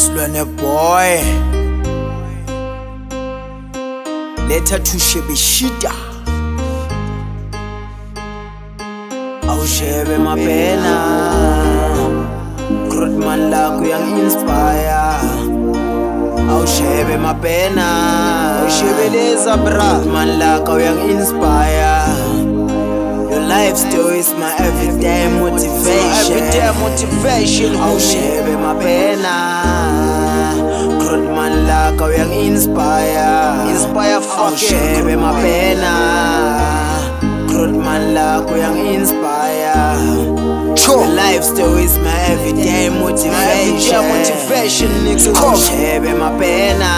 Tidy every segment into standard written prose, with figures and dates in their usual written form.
Aslane boy Leta tushebe shida Awushebe mapena Krutman lakho yang inspire Awushebe mapena Awushebeleza bra Krutman lakho yang inspire Your life story is my everyday motivation Awushebe mapena Krutman lakho yang inspire fucking Awushebe mapena Krutman lakho yang inspire Your life story is my everyday motivation nigga Awushebe mapena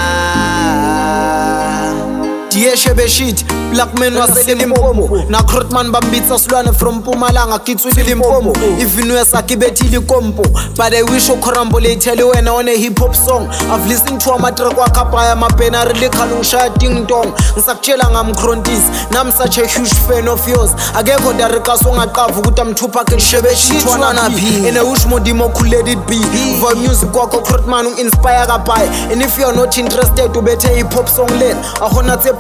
Diye shebe shit Black man wasele Limpopo Na Krutman bambitsa Slwane from Mpumalanga Kitswili Limpopo Even wesa kibetili kompo But I wish ukorambole iteli wena on a hip hop song I've listened to amatrack wakapaya mapena Really kanungshaya ding dong Ngisakutshela ngamkrontis Nam such a huge fan of yours Agekho darika songa qavu kuta mthupa ke shebe shit wana pi Ene wish modimo could let it be For music wako Krutman inspire kapai And if you're not interested to better hip hop song len Ahona tse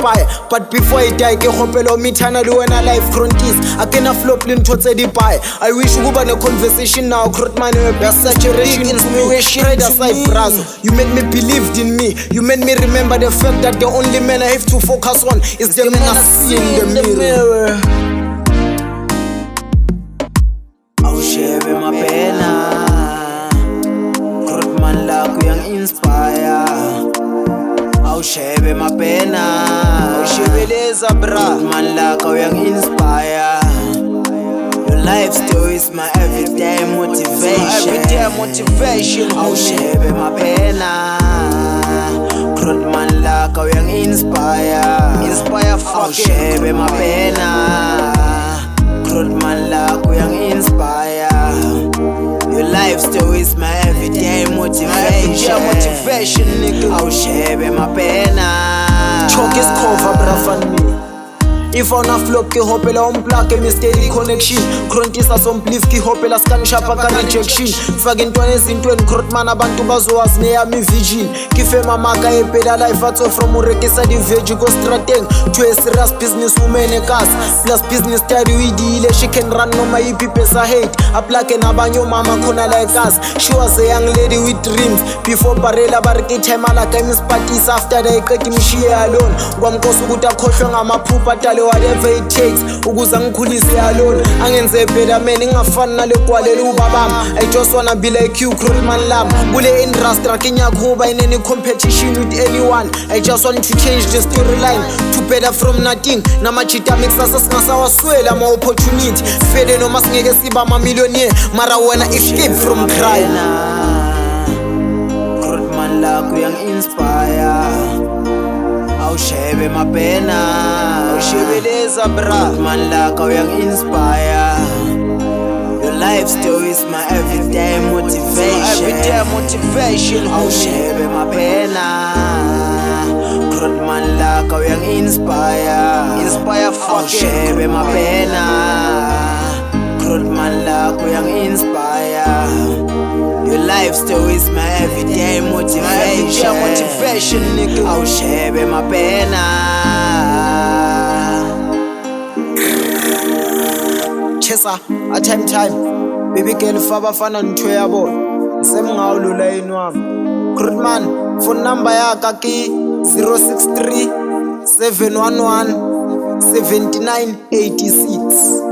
But before I die, ke hopelo mithana le wena life frontis akena flop le ntho tse di pai I wish ukuba ne conversation now Krutman you're such a rich inspiration aside brazo you made me believe in me you made me remember the fact that the only man I have to focus on is the man I see in the mirror Awushebe mapena Krutman lakho yang inspire Awushebe mapena Awushebeleza bra Krutman lakho yang inspire Your life story is my everyday motivation Awushebe mapena Krutman lakho yang inspire fucking Awushebe mapena Krutman lakho yang inspire Your life story is my everyday motivation nigga Awushebe mapena Chalk is cover bra fan me If on a flop ke hopela umplake mystery connection Krontisa somplief ki hopela scan shapa ka rejection Fake ntwana ezintweni Krutman abantu bazowazi neyami vision Kifema maka epela life atso from urekisa di veggie go strateng To a serious business woman ekas Plus business study uyidile she can run noma yipi pesa hate Aplake nabanyo mama khona like us She was a young lady with dreams Before barela barike time ala time parties after they qedi mshiye alone Kwamkosa ukuthi akhohlwe ngamaphupha tale whatever it takes ukuze ngikhulise alone angenze better man ngingafani nale kwalela ubabami I just wanna be like you Krutman lam kule industry akinyakhuba in any competition with anyone I just want to change the storyline to better from nothing namachita mixasa singasawaswela ama opportunity fede noma singeke siba ama millionaire mara wena escape from crime Krutman lakho yang inspire Awushebe mapena Awushebeleza bra Krutman lakho yang inspire Your life story is my everyday motivation Awushebe mapena Krutman lakho yang inspire fucking Awushebe mapena Krutman lakho yang inspire Your life story is my everyday motivation nigga Awushebe mapena Chesa a time baby girl fabafana ntho yabo semngawulula yini wami Krutman phone number yaka ki 063 711 7986